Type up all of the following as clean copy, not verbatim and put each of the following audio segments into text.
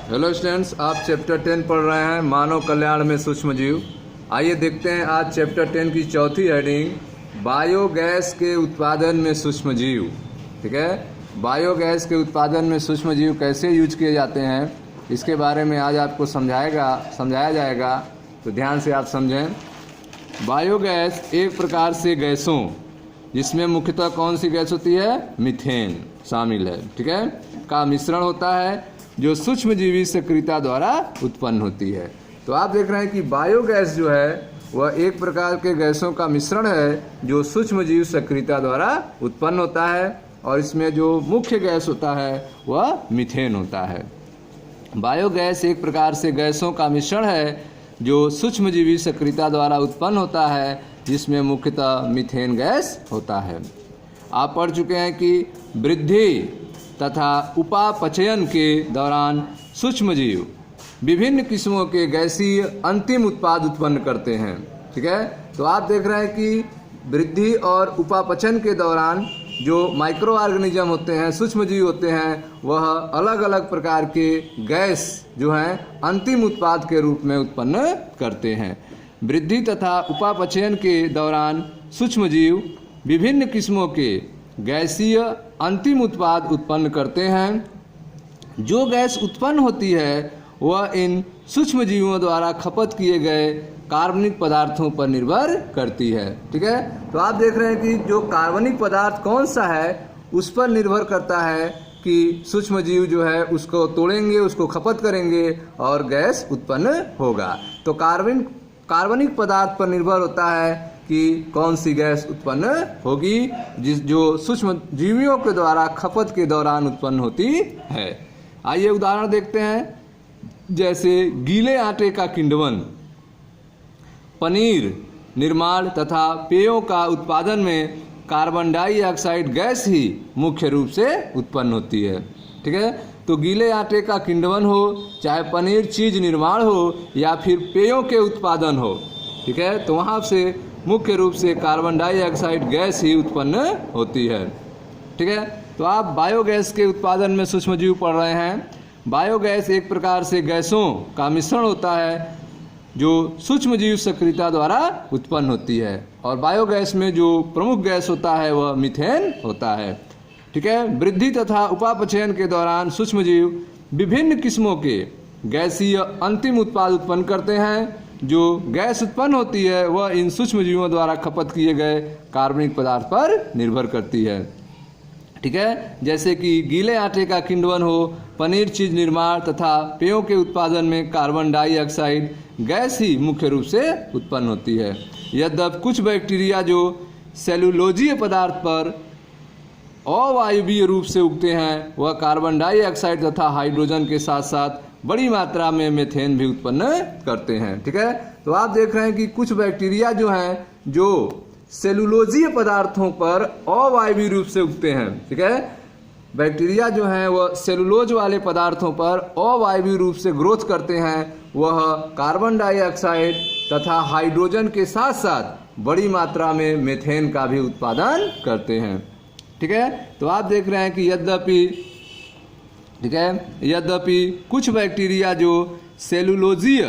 Hello students, आप chapter 10 पढ़ रहे हैं मानव कल्याण में सूक्ष्म जीव। आइए देखते हैं आज चैप्टर 10 की चौथी हेडिंग बायोगैस के उत्पादन में सूक्ष्म जीव। ठीक है, बायोगैस के उत्पादन में सूक्ष्म जीव कैसे यूज किए जाते हैं इसके बारे में आज आपको समझाया जाएगा, तो ध्यान से आप समझें। बायोगैस एक प्रकार से गैसों, जिसमें मुख्यतः कौन सी गैस होती है, मीथेन शामिल है, ठीक है, का मिश्रण होता है जो सूक्ष्मजीवी सक्रियता द्वारा उत्पन्न होती है। तो आप देख रहे हैं कि बायोगैस जो है वह एक प्रकार के गैसों का मिश्रण है जो सूक्ष्मजीव सक्रियता द्वारा उत्पन्न होता है, और इसमें जो मुख्य गैस होता है वह मीथेन होता है। बायोगैस एक प्रकार से गैसों का मिश्रण है जो सूक्ष्मजीवी सक्रियता द्वारा उत्पन्न होता है, जिसमें मुख्यतः मीथेन गैस होता है। आप पढ़ चुके हैं कि वृद्धि तथा उपापचयन के दौरान सूक्ष्मजीव विभिन्न किस्मों के गैसीय अंतिम उत्पाद उत्पन्न करते हैं। ठीक है, तो आप देख रहे हैं कि वृद्धि और उपापचयन के दौरान जो माइक्रो ऑर्गेनिज्म होते हैं, सूक्ष्मजीव होते हैं, वह अलग अलग प्रकार के गैस जो हैं अंतिम उत्पाद के रूप में उत्पन्न करते हैं। वृद्धि तथा उपापचयन के दौरान सूक्ष्मजीव विभिन्न किस्मों के गैसीय अंतिम उत्पाद उत्पन्न करते हैं। जो गैस उत्पन्न होती है वह इन सूक्ष्मजीवों द्वारा खपत किए गए कार्बनिक पदार्थों पर निर्भर करती है। ठीक है, तो आप देख रहे हैं कि जो कार्बनिक पदार्थ कौन सा है उस पर निर्भर करता है कि सूक्ष्मजीव जो है उसको तोड़ेंगे, उसको खपत करेंगे और गैस उत्पन्न होगा। तो कार्बनिक पदार्थ पर निर्भर होता है कि कौन सी गैस उत्पन्न होगी, जो सूक्ष्म जीवियों के द्वारा खपत के दौरान उत्पन्न होती है। आइए उदाहरण देखते हैं, जैसे गीले आटे का किण्वन, पनीर निर्माण तथा पेयों का उत्पादन में कार्बन डाइऑक्साइड गैस ही मुख्य रूप से उत्पन्न होती है। ठीक है, तो गीले आटे का किण्वन हो, चाहे पनीर चीज निर्माण हो या फिर पेयों के उत्पादन हो, ठीक है, तो वहाँ से मुख्य रूप से कार्बन डाइऑक्साइड गैस ही उत्पन्न होती है। ठीक है, तो आप बायोगैस के उत्पादन में सूक्ष्मजीव पढ़ रहे हैं। बायोगैस एक प्रकार से गैसों का मिश्रण होता है जो सूक्ष्मजीव सक्रियता द्वारा उत्पन्न होती है, और बायोगैस में जो प्रमुख गैस होता है वह मीथेन होता है। ठीक है, वृद्धि तथा उपापचयन के दौरान सूक्ष्मजीव विभिन्न किस्मों के गैसीय अंतिम उत्पाद उत्पन्न करते हैं। जो गैस उत्पन्न होती है वह इन सूक्ष्मजीवों द्वारा खपत किए गए कार्बनिक पदार्थ पर निर्भर करती है। ठीक है, जैसे कि गीले आटे का किण्वन हो, पनीर चीज निर्माण तथा पेयों के उत्पादन में कार्बन डाइऑक्साइड गैस ही मुख्य रूप से उत्पन्न होती है। यद्यपि कुछ बैक्टीरिया जो सेलुलोजीय पदार्थ पर अवायवीय रूप से उगते हैं, वह कार्बन डाइऑक्साइड तथा हाइड्रोजन के साथ साथ बड़ी मात्रा में मीथेन भी उत्पन्न करते हैं। ठीक है, तो आप देख रहे हैं कि कुछ बैक्टीरिया जो हैं जो सेलुलोजीय पदार्थों पर अवायवीय रूप से उगते हैं। ठीक है, बैक्टीरिया जो हैं वह सेलुलोज वाले पदार्थों पर अवायवीय रूप से ग्रोथ करते हैं। वह कार्बन डाइऑक्साइड तथा हाइड्रोजन के साथ साथ बड़ी मात्रा में मीथेन का भी उत्पादन करते हैं। ठीक है, तो आप देख रहे हैं कि यद्यपि कुछ बैक्टीरिया जो सेलुलोजीय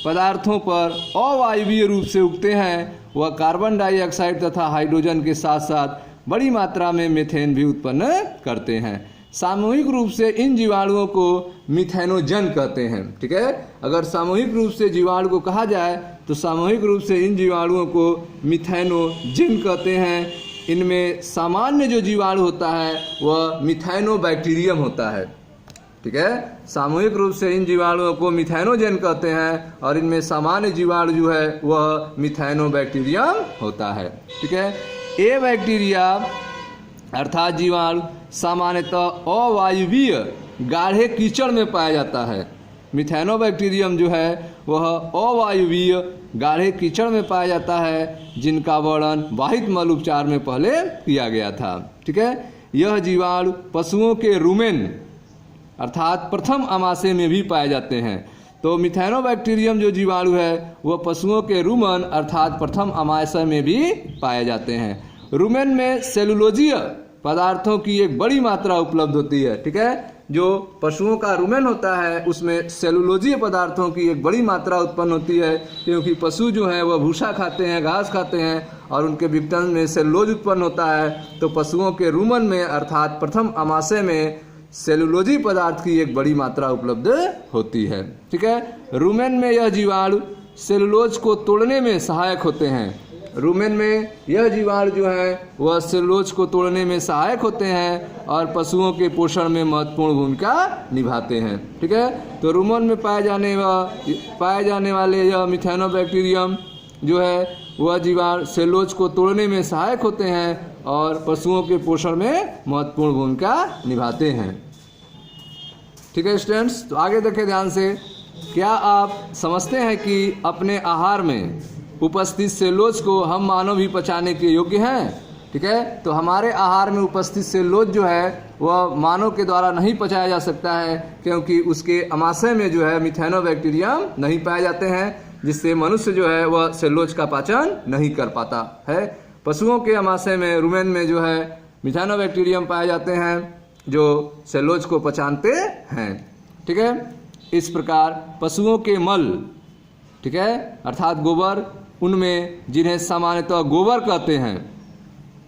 पदार्थों पर अवायवीय रूप से उगते हैं, वह कार्बन डाइऑक्साइड तथा हाइड्रोजन के साथ साथ बड़ी मात्रा में मीथेन भी उत्पन्न करते हैं। सामूहिक रूप से इन जीवाणुओं को मिथेनोजन कहते हैं। ठीक है, अगर सामूहिक रूप से जीवाणु को कहा जाए तो सामूहिक रूप से इन जीवाणुओं को मिथेनोजन कहते हैं। इनमें सामान्य जो जीवाणु होता है वह मिथेनोबैक्टीरियम होता है। ठीक है, सामूहिक रूप से इन जीवाणुओं को मिथेनोजन कहते हैं, और इनमें सामान्य जीवाणु जो है वह मिथेनोबैक्टीरियम होता है। ठीक है, ए बैक्टीरिया अर्थात जीवाणु सामान्यतः अवायवीय गाढ़े कीचड़ में पाया जाता है। मिथेनोबैक्टीरियम जो है वह अवायवीय गाढ़े कीचड़ में पाया जाता है, जिनका वर्णन वाहित मल उपचार में पहले किया गया था। ठीक है, यह जीवाणु पशुओं के रूमेन अर्थात प्रथम आमाशय में भी पाए जाते हैं। तो मिथेनोबैक्टीरियम जो जीवाणु है वह पशुओं के रूमन अर्थात प्रथम आमाशय में भी पाए जाते हैं। रूमेन में सेलुलोजीय पदार्थों की एक बड़ी मात्रा उपलब्ध होती है। ठीक है, जो पशुओं का रुमेन होता है उसमें सेलुलोजीय पदार्थों की एक बड़ी मात्रा उत्पन्न होती है, क्योंकि पशु जो है वह भूसा खाते हैं, घास खाते हैं और उनके विघटन में सेलुलोज उत्पन्न होता है। तो पशुओं के रुमन में अर्थात प्रथम अमाशय में सेलुलोजी पदार्थ की एक बड़ी मात्रा उपलब्ध होती है। ठीक है, रुमेन में यह जीवाणु सेलुलोज को तोड़ने में सहायक होते हैं। रुमेन में यह जीवाणु जो है वह सेलुलोज को तोड़ने में सहायक होते हैं और पशुओं के पोषण में महत्वपूर्ण भूमिका निभाते हैं। ठीक है, तो रुमेन में पाए जाने वाले यह मिथाइनोबैक्टीरियम जो है वह जीवाणु सेलुलोज को तोड़ने में सहायक होते हैं और पशुओं के पोषण में महत्वपूर्ण भूमिका निभाते हैं। ठीक है स्टूडेंट्स, तो आगे देखें ध्यान से। क्या आप समझते हैं कि अपने आहार में उपस्थित सेलुलोज को हम मानव भी पचाने के योग्य हैं? ठीक है, तो हमारे आहार में उपस्थित सेलुलोज जो है वह मानव के द्वारा नहीं पचाया जा सकता है, क्योंकि उसके अमाशय में जो है मिथाइनोबैक्टीरियम नहीं पाए जाते हैं, जिससे मनुष्य जो है वह सेलुलोज का पाचन नहीं कर पाता है। पशुओं के अमाशय में रुमेन में जो है मिथाइनोबैक्टीरियम पाए जाते हैं जो सेलुलोज को पचाते हैं। ठीक है, इस प्रकार पशुओं के मल, ठीक है, अर्थात गोबर, उनमें जिन्हें सामान्यतः गोबर कहते हैं,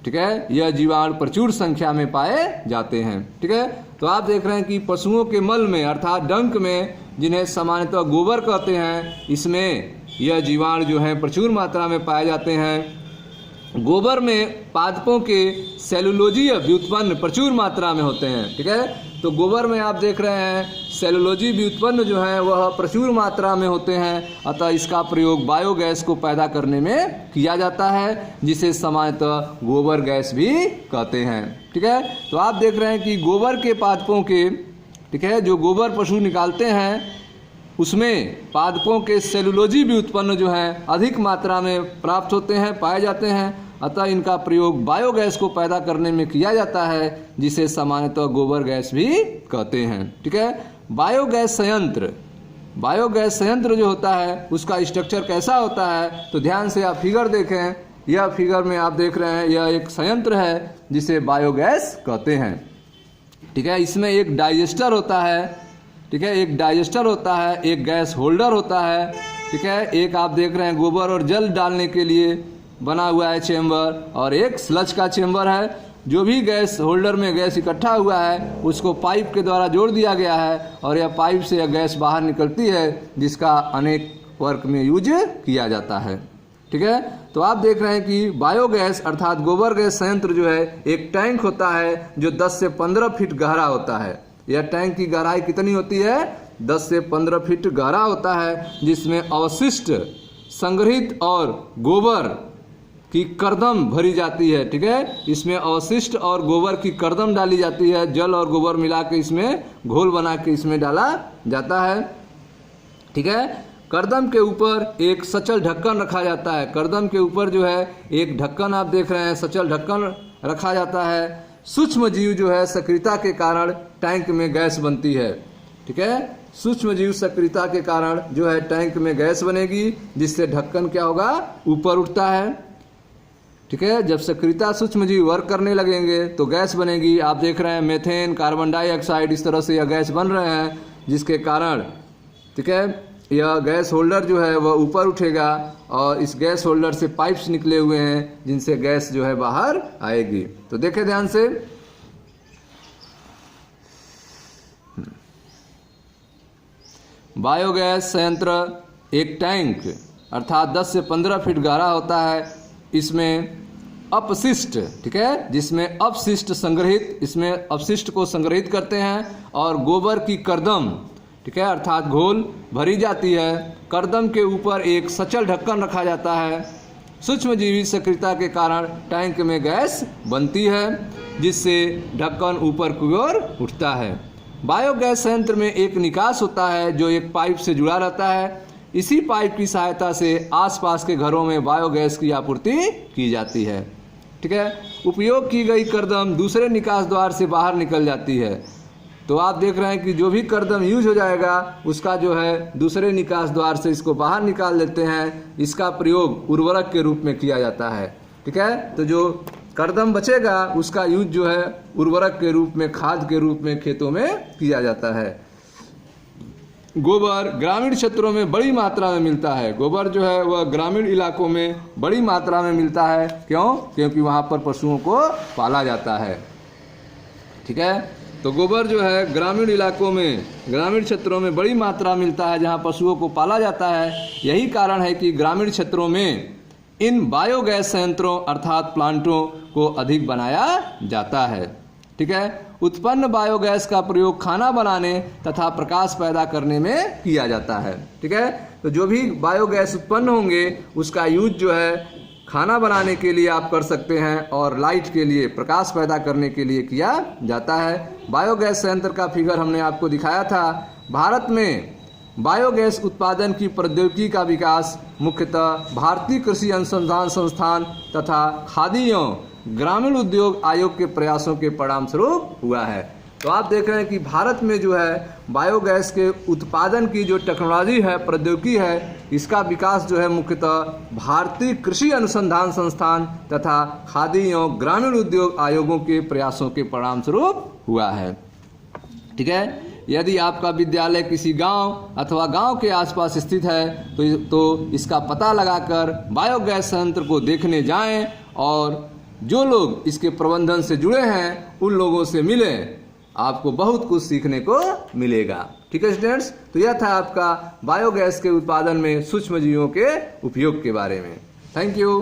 ठीक है, यह जीवाणु प्रचुर संख्या में पाए जाते हैं। ठीक है, तो आप देख रहे हैं कि पशुओं के मल में अर्थात डंक में, जिन्हें सामान्यतः गोबर कहते हैं, इसमें यह जीवाणु जो है प्रचुर मात्रा में पाए जाते हैं। गोबर में पादपों के सेलुलोजीय व्युत्पन्न प्रचुर मात्रा में होते हैं। ठीक है, तो गोबर में आप देख रहे हैं सेलुलोजी व्युत्पन्न जो है वह प्रचुर मात्रा में होते हैं, अतः इसका प्रयोग बायोगैस को पैदा करने में किया जाता है, जिसे सामान्यतः गोबर गैस भी कहते हैं। ठीक है, तो आप देख रहे हैं कि गोबर के पादपों के, ठीक है, जो गोबर पशु निकालते हैं उसमें पादपों के सेलुलोजी व्युत्पन्न जो है अधिक मात्रा में प्राप्त होते हैं, पाए जाते हैं, अतः इनका प्रयोग बायोगैस को पैदा करने में किया जाता है, जिसे सामान्यतः गोबर गैस भी कहते हैं। ठीक है, बायोगैस संयंत्र जो होता है उसका स्ट्रक्चर कैसा होता है, तो ध्यान से आप फिगर देखें। यह फिगर में आप देख रहे हैं यह एक संयंत्र है जिसे बायोगैस कहते हैं। ठीक है, इसमें एक डाइजेस्टर होता है, ठीक है, एक डाइजेस्टर होता है, एक गैस होल्डर होता है। ठीक है, एक आप देख रहे हैं गोबर और जल डालने के लिए बना हुआ है चेम्बर, और एक स्लज का चेम्बर है। जो भी गैस होल्डर में गैस इकट्ठा हुआ है उसको पाइप के द्वारा जोड़ दिया गया है और यह पाइप से यह गैस बाहर निकलती है, जिसका अनेक वर्क में यूज किया जाता है। ठीक है, तो आप देख रहे हैं कि बायोगैस अर्थात गोबर गैस संयंत्र जो है एक टैंक होता है जो 10 से 15 फीट गहरा होता है। यह टैंक की गहराई कितनी होती है? 10 से 15 फीट गहरा होता है, जिसमें अवशिष्ट संग्रहित और गोबर की करदम भरी जाती है। ठीक है, इसमें अवशिष्ट और गोबर की करदम डाली जाती है, जल और गोबर मिला के इसमें घोल बना के इसमें डाला जाता है। ठीक है, करदम के ऊपर एक सचल ढक्कन रखा जाता है। करदम के ऊपर जो है एक ढक्कन आप देख रहे हैं, सचल ढक्कन रखा जाता है। सूक्ष्म जीव जो है सक्रियता के कारण टैंक में गैस बनती है। ठीक है, सूक्ष्म जीव सक्रियता के कारण जो है टैंक में गैस बनेगी, जिससे ढक्कन क्या होगा? ऊपर उठता है। ठीक है, जब सक्रियता सूक्ष्म जीव वर्क करने लगेंगे तो गैस बनेगी। आप देख रहे हैं मेथेन, कार्बन डाइऑक्साइड, इस तरह से यह गैस बन रहे हैं, जिसके कारण, ठीक है, यह गैस होल्डर जो है वह ऊपर उठेगा और इस गैस होल्डर से पाइप्स निकले हुए हैं, जिनसे गैस जो है बाहर आएगी। तो देखें ध्यान से, बायोगैस संयंत्र एक टैंक अर्थात 10 से 15 फीट गहरा होता है। इसमें अपशिष्ट, ठीक है, जिसमें अपशिष्ट संग्रहित, इसमें अपशिष्ट को संग्रहित करते हैं और गोबर की करदम, ठीक है, अर्थात घोल भरी जाती है। करदम के ऊपर एक सचल ढक्कन रखा जाता है। सूक्ष्मजीवी सक्रियता के कारण टैंक में गैस बनती है, जिससे ढक्कन ऊपर की ओर उठता है। बायोगैस संयंत्र में एक निकास होता है जो एक पाइप से जुड़ा रहता है। इसी पाइप की सहायता से आसपास के घरों में बायोगैस की आपूर्ति की जाती है। ठीक है, उपयोग की गई करदम दूसरे निकास द्वार से बाहर निकल जाती है। तो आप देख रहे हैं कि जो भी करदम यूज हो जाएगा उसका जो है दूसरे निकास द्वार से इसको बाहर निकाल लेते हैं। इसका प्रयोग उर्वरक के रूप में किया जाता है। ठीक है, तो जो कर्दम बचेगा उसका यूज जो है उर्वरक के रूप में, खाद के रूप में खेतों में किया जाता है। गोबर ग्रामीण क्षेत्रों में बड़ी मात्रा में मिलता है। गोबर जो है वह ग्रामीण इलाकों में बड़ी मात्रा में मिलता है। क्यों? क्योंकि वहाँ पर पशुओं को पाला जाता है। ठीक है, तो गोबर जो है ग्रामीण इलाकों में, ग्रामीण क्षेत्रों में बड़ी मात्रा मिलता है जहाँ पशुओं को पाला जाता है। यही कारण है कि ग्रामीण क्षेत्रों में इन बायोगैस संयंत्रों अर्थात प्लांटों को अधिक बनाया जाता है। ठीक है, उत्पन्न बायोगैस का प्रयोग खाना बनाने तथा प्रकाश पैदा करने में किया जाता है। ठीक है, तो जो भी बायोगैस उत्पन्न होंगे उसका यूज जो है खाना बनाने के लिए आप कर सकते हैं और लाइट के लिए, प्रकाश पैदा करने के लिए किया जाता है। बायोगैस संयंत्र का फिगर हमने आपको दिखाया था। भारत में बायोगैस उत्पादन की प्रौद्योगिकी का विकास मुख्यतः भारतीय कृषि अनुसंधान संस्थान तथा खादी एवं ग्रामीण उद्योग आयोग के प्रयासों के परिणाम स्वरूप हुआ है। तो आप देख रहे हैं कि भारत में जो है बायोगैस के उत्पादन की जो टेक्नोलॉजी है, प्रौद्योगिकी है, इसका विकास जो है मुख्यतः भारतीय कृषि अनुसंधान संस्थान तथा खादी एवं ग्रामीण उद्योग आयोगों के प्रयासों के परिणाम स्वरूप हुआ है। ठीक है, यदि आपका विद्यालय किसी गांव अथवा गांव के आसपास स्थित है तो इसका पता लगाकर बायोगैस संयंत्र को देखने जाएं और जो लोग इसके प्रबंधन से जुड़े हैं उन लोगों से मिलें, आपको बहुत कुछ सीखने को मिलेगा। ठीक है स्टूडेंट्स, तो यह था आपका बायोगैस के उत्पादन में सूक्ष्मजीवों के उपयोग के बारे में। Thank you.